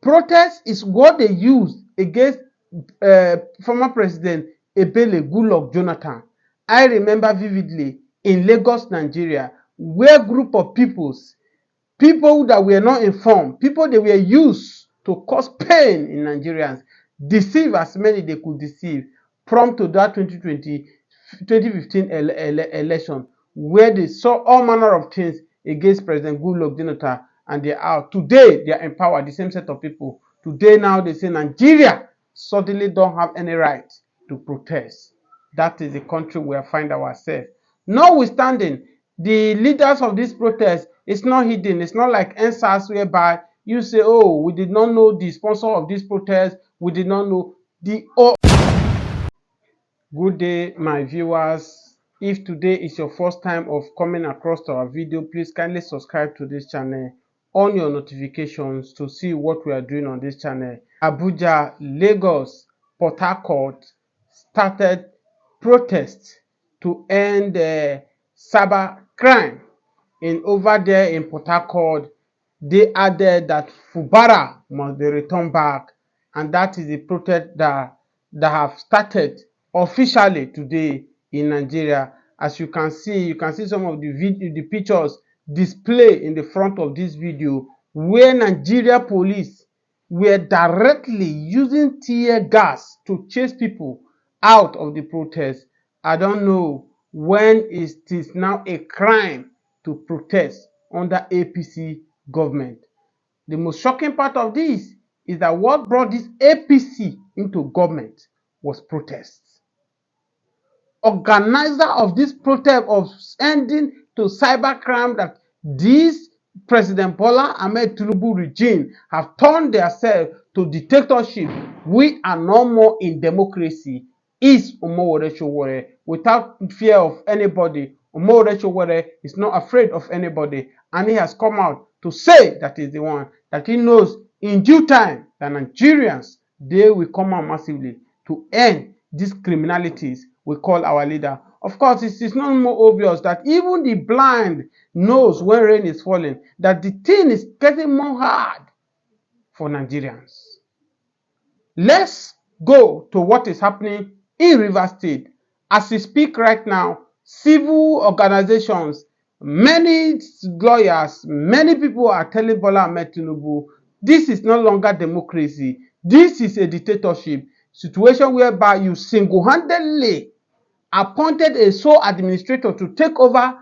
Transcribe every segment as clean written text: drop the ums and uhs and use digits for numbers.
Protest is what they used against former President Ebele Goodluck Jonathan. I remember vividly in Lagos, Nigeria, where a group of people that were not informed, people that were used to cause pain in Nigerians, deceive as many they could deceive, prompt to that 2015 election, where they saw all manner of things against President Goodluck Jonathan, and they are today, they are empowered, the same set of people. Today now they say Nigeria suddenly don't have any right to protest. That is the country we find ourselves. Notwithstanding, the leaders of this protest, it's not hidden. It's not like NSAS whereby you say, oh, we did not know the sponsor of this protest. We did not know the... Oh. Good day, my viewers. If today is your first time of coming across our video, please kindly subscribe to this channel, on your notifications to see what we are doing on this channel. Abuja, Lagos, Port Harcourt started protests to end cyber crime. And over there in Port Harcourt, they added that Fubara must be returned back, and that is the protest that have started officially today in Nigeria. As you can see some of the pictures displayed in the front of this video, where Nigeria police were directly using tear gas to chase people out of the protest. I don't know when it is now a crime to protest under APC government. The most shocking part of this is that what brought this APC into government was protests. Organizer of this protest of ending to cybercrime that this President Bola Ahmed Tinubu regime have turned themselves to dictatorship. We are no more in democracy. Is Omowore Sowore without fear of anybody. Omowore Sowore is not afraid of anybody, and he has come out to say that is the one that he knows in due time that Nigerians, they will come out massively to end these criminalities we call our leader. Of course, it is not more obvious that even the blind knows when rain is falling, that the thing is getting more hard for Nigerians. Let's go to what is happening in Rivers State. As we speak right now, civil organizations, many lawyers, many people are telling Bola Ahmed Tinubu, this is no longer democracy. This is a dictatorship situation whereby you single-handedly appointed a sole administrator to take over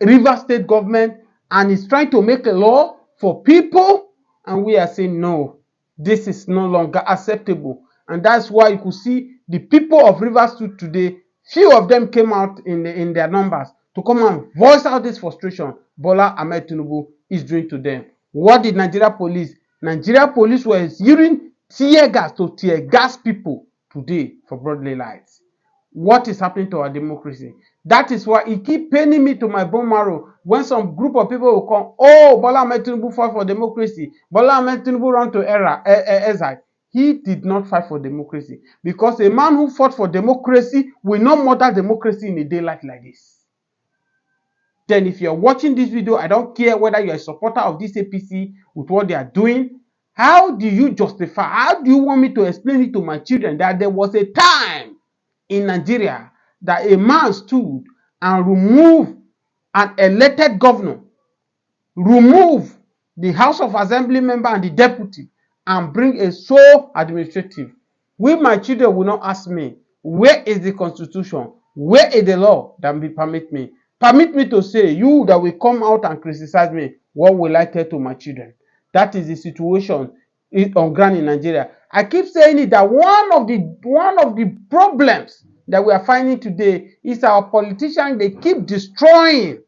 Rivers State government and is trying to make a law for people, and we are saying no, this is no longer acceptable. And that's why you could see the people of Rivers State today, few of them came out in their numbers to come and voice out this frustration Bola Ahmed Tinubu is doing to them. What did Nigeria police? Nigeria police were using tear gas to tear gas people today for broad daylight. What is happening to our democracy? That is why it keeps paining me to my bone marrow when some group of people will come, oh, Bola Ahmed Tinubu fought for democracy. Bola Ahmed Tinubu ran to exile. He did not fight for democracy, because a man who fought for democracy will not murder democracy in a daylight like this. Then if you're watching this video, I don't care whether you're a supporter of this APC with what they are doing. How do you justify, how do you want me to explain it to my children that there was a time in Nigeria that a man stood and removed an elected governor, remove the House of Assembly member and the deputy, and bring a sole administrative? We, my children, will not ask me, where is the constitution? Where is the law that will permit me? Permit me to say, you that will come out and criticize me, what will I tell to my children? That is the situation on ground in Nigeria. I keep saying it, that one of the problems that we are finding today is our politicians, they keep destroying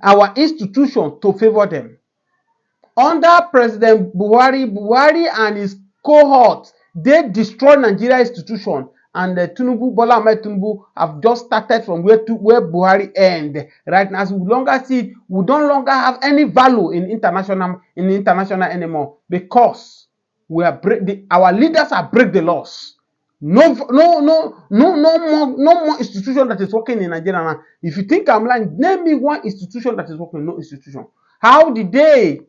our institution to favor them. Under President Buhari and his cohorts, they destroyed Nigeria institution, and Bola Ahmed Tinubu have just started from where Buhari ended. Right now, as we longer see, we don't longer have any value in international anymore, because we are our leaders are break the laws. No more institution that is working in Nigeria now. If you think I'm lying, name me one institution that is working. No institution. How did they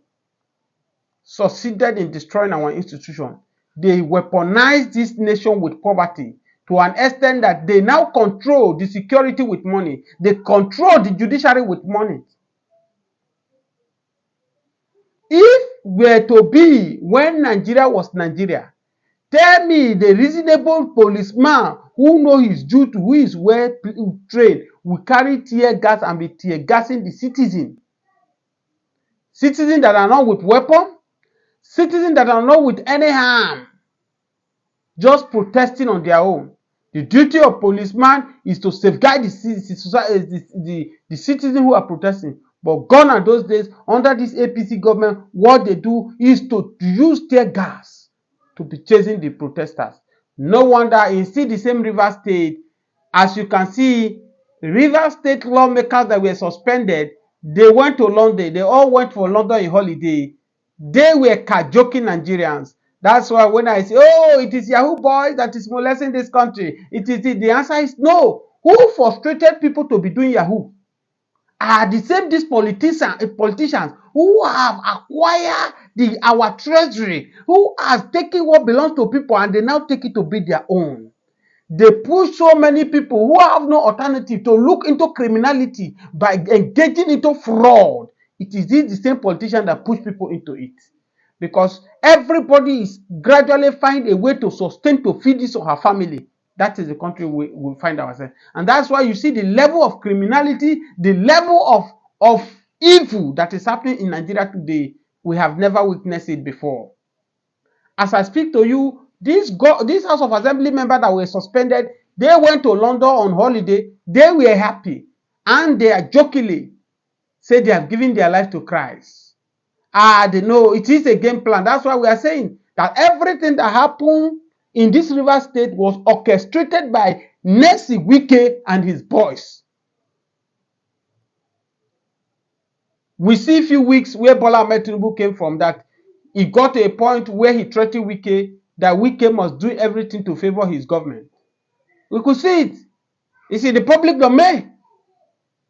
succeeded in destroying our institution. They weaponized this nation with poverty to an extent that they now control the security with money. They control the judiciary with money. If we're to be when Nigeria was Nigeria, tell me the reasonable policeman who know his duty, who is well trained, will carry tear gas and be tear gassing the citizen. Citizens that are not with weapon, citizens that are not with any harm, just protesting on their own. The duty of policeman is to safeguard the citizens who are protesting. But gone are those days. Under this APC government, what they do is to use tear gas to be chasing the protesters. No wonder you see the same River State. As you can see, River State lawmakers that were suspended, they went to London. They all went for London in holiday. They were cajoking Nigerians. That's why when I say, oh, it is Yahoo boys that is molesting this country, the answer is no. Who frustrated people to be doing Yahoo? Are the same these politicians who have acquired our treasury, who has taken what belongs to people and they now take it to be their own. They push so many people who have no alternative to look into criminality by engaging into fraud. It is the same politician that push people into it. Because everybody is gradually find a way to sustain, to feed his or her family. That is the country we find ourselves. And that's why you see the level of criminality, the level of evil that is happening in Nigeria today. We have never witnessed it before. As I speak to you, this House of Assembly members that were suspended, they went to London on holiday. They were happy. And they are jokingly say they have given their life to Christ. They know it is a game plan. That's why we are saying that everything that happened in this River State was orchestrated by Nancy Wike and his boys. We see a few weeks where Bola Ahmed Tinubu came from, that he got to a point where he threatened Wike that Wike must do everything to favor his government. We could see it. It's in the public domain.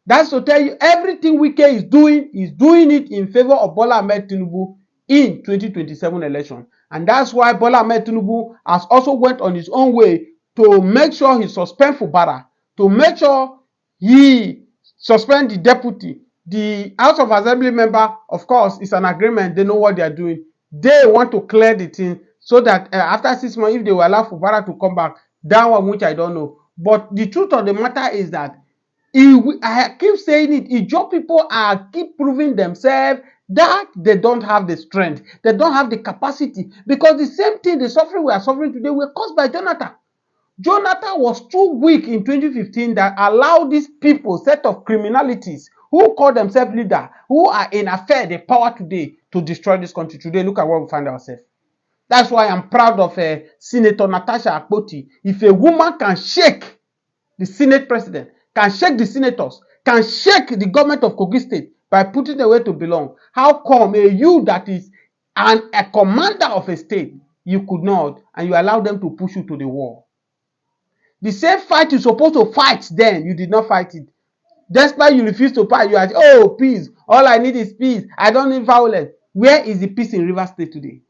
That's to tell you everything Wike is doing it in favor of Bola Ahmed Tinubu in 2027 election. And that's why Bola Ahmed Tinubu has also went on his own way to make sure he suspend Fubara, to make sure he suspend the deputy. The House of Assembly member, of course, is an agreement. They know what they are doing. They want to clear the thing so that after 6 months, if they will allow Fubara to come back, that one which I don't know. But the truth of the matter is that I keep saying it, Ijaw people keep proving themselves that they don't have the strength, they don't have the capacity, because the same thing, the suffering we are suffering today, were caused by Jonathan. Jonathan was too weak in 2015 that allowed these people, set of criminalities, who call themselves leader, who are in affair, the power today to destroy this country. Today, look at where we find ourselves. That's why I'm proud of Senator Natasha Akpoti. If a woman can shake the Senate president, can shake the senators, can shake the government of Kogi State by putting the way to belong, how come you that is a commander of a state, you could not, and you allow them to push you to the wall? The same fight you're supposed to fight then, you did not fight it. Despite you refuse to fight, you are, oh, peace. All I need is peace. I don't need violence. Where is the peace in River State today?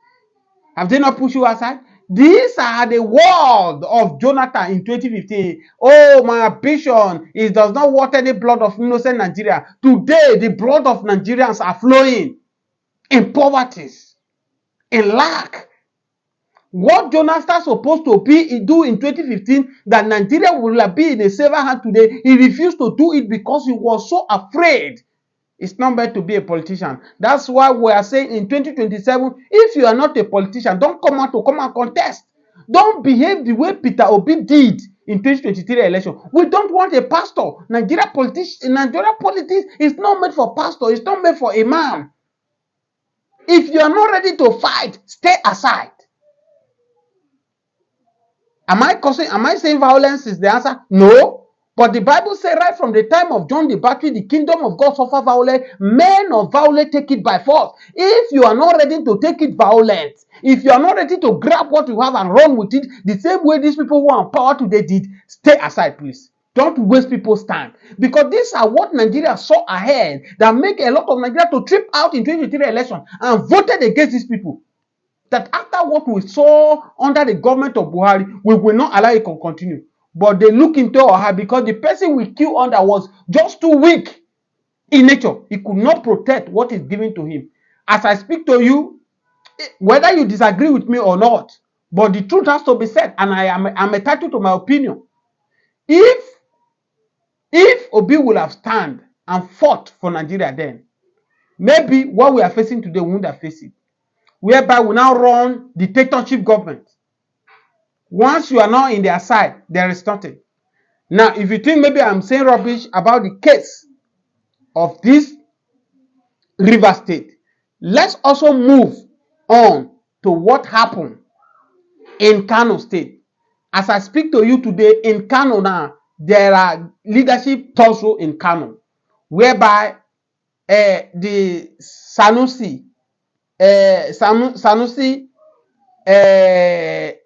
Have they not pushed you aside? These are the words of Jonathan in 2015. Oh, my ambition is does not want any blood of innocent Nigeria. Today, the blood of Nigerians are flowing in poverty, in lack. What Jonathan supposed to do in 2015, that Nigeria will be in a safer hand today, he refused to do it because he was so afraid. It's not meant to be a politician. That's why we are saying in 2027, if you are not a politician, don't come out to come and contest. Don't behave the way Peter Obi did in 2023 election. We don't want a pastor. Nigeria politics is not made for pastor. It's not made for a man. If you are not ready to fight, stay aside. Am I saying violence is the answer? No. But the Bible says right from the time of John the Baptist, the kingdom of God suffer violence. Men of violence take it by force. If you are not ready to take it violent, if you are not ready to grab what you have and run with it, the same way these people who are in power today did, stay aside, please. Don't waste people's time. Because these are what Nigeria saw ahead that make a lot of Nigeria to trip out in 2023 election and voted against these people. That after what we saw under the government of Buhari, we will not allow it to continue. But they look into our heart because the person we killed under was just too weak in nature. He could not protect what is given to him. As I speak to you, whether you disagree with me or not, but the truth has to be said, and I'm entitled to my opinion. If Obi will have stand and fought for Nigeria then, maybe what we are facing today we wouldn't have faced it. Whereby we now run dictatorship government. Once you are not in their side, there is nothing. Now, if you think maybe I'm saying rubbish about the case of this River State, let's also move on to what happened in Kano State. As I speak to you today, in Kano now, there are leadership tussle in Kano, whereby the Sanusi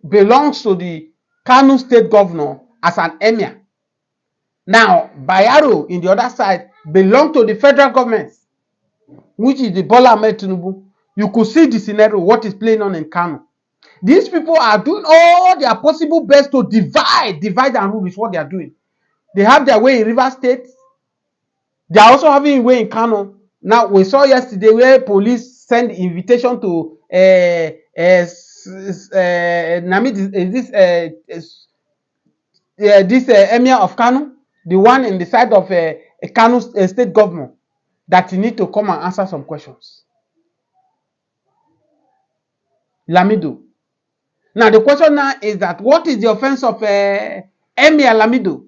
belongs to the Kano State governor as an emir. Now, Bayero, in the other side, belongs to the federal government, which is the Bola Ahmed Tinubu. You could see the scenario, what is playing on in Kano. These people are doing all their possible best to divide and rule is what they are doing. They have their way in River State. They are also having a way in Kano. Now, we saw yesterday where police sent invitation to this emir of Kano, the one in the side of Kano state government, that he need to come and answer some questions. Lamido. Now, the question now is that what is the offense of Emir Lamido?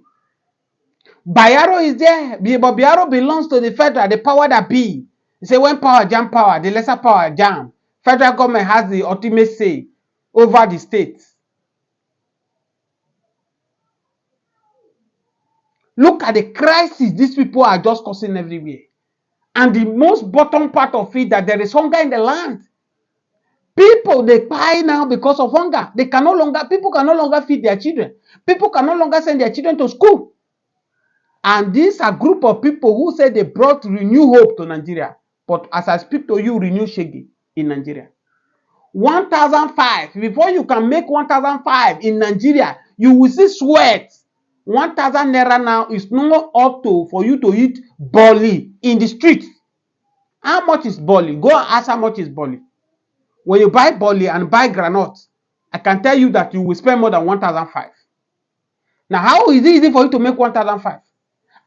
Bayero is there, but Bayero belongs to the federal, the power that be. He say when power jam power, the lesser power jam. Federal government has the ultimate say over the states. Look at the crisis these people are just causing everywhere. And the most bottom part of it, that there is hunger in the land. People, they cry now because of hunger. People can no longer feed their children. People can no longer send their children to school. And these are a group of people who say they brought renewed hope to Nigeria. But as I speak to you, renew shaggy in Nigeria. 1,005. Before you can make 1,005 in Nigeria, you will see sweat. 1,000 naira now is not up to for you to eat boli in the streets. How much is boli? Go and ask how much is boli. When you buy boli and buy granite, I can tell you that you will spend more than 1,005. Now, how is it easy for you to make 1,005?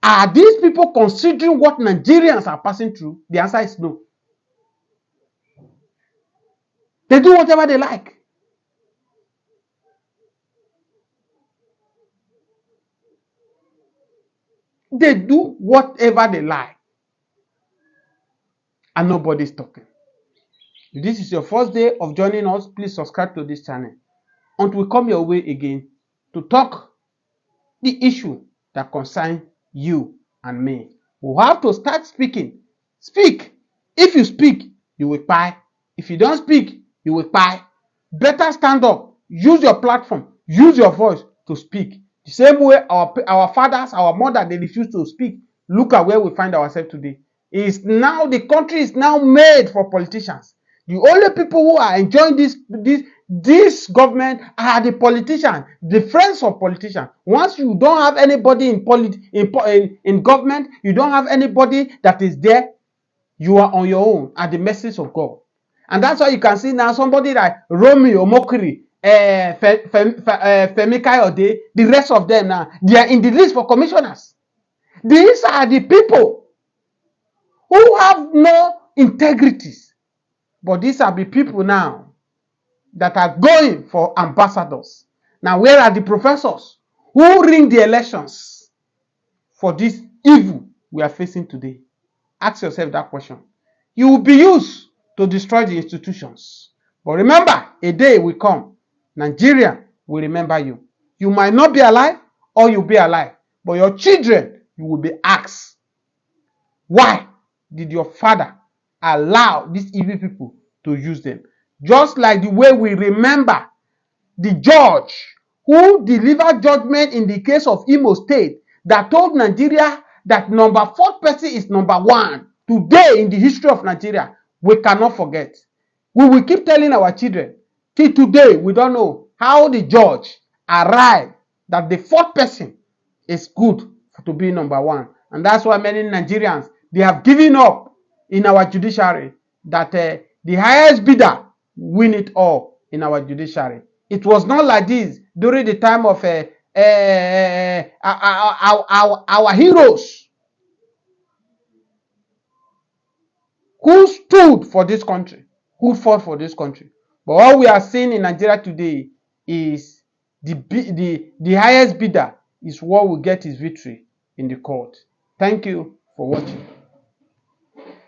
Are these people considering what Nigerians are passing through? The answer is no. They do whatever they like. They do whatever they like. And nobody's talking. If this is your first day of joining us, please subscribe to this channel. Until we come your way again to talk the issue that concerns you and me. We have to start speaking. Speak. If you speak, you will pay. If you don't speak, you will pay. Better stand up. Use your platform. Use your voice to speak. The same way our fathers, our mothers, they refuse to speak. Look at where we find ourselves today. The country is now made for politicians. The only people who are enjoying this government are the politicians, the friends of politicians. Once you don't have anybody in government, you don't have anybody that is there, you are on your own at the mercy of God. And that's why you can see now somebody like Romy Omokri, Femi Kayode, the rest of them now, they are in the list for commissioners. These are the people who have no integrities. But these are the people now that are going for ambassadors. Now, where are the professors who ring the elections for this evil we are facing today? Ask yourself that question. You will be used to destroy the institutions. But remember, a day will come. Nigeria will remember you. You might not be alive or you'll be alive. But your children, you will be asked, why did your father allow these evil people to use them? Just like the way we remember the judge who delivered judgment in the case of Imo State that told Nigeria that number 4 person is number 1 today in the history of Nigeria. We cannot forget. We will keep telling our children. Till today, we don't know how the judge arrived that the 4th person is good to be number 1. And that's why many Nigerians, they have given up in our judiciary that the highest bidder win it all in our judiciary. It was not like this during the time of our heroes who stood for this country, who fought for this country. But all we are seeing in Nigeria today is the highest bidder is what will get his victory in the court. Thank you for watching.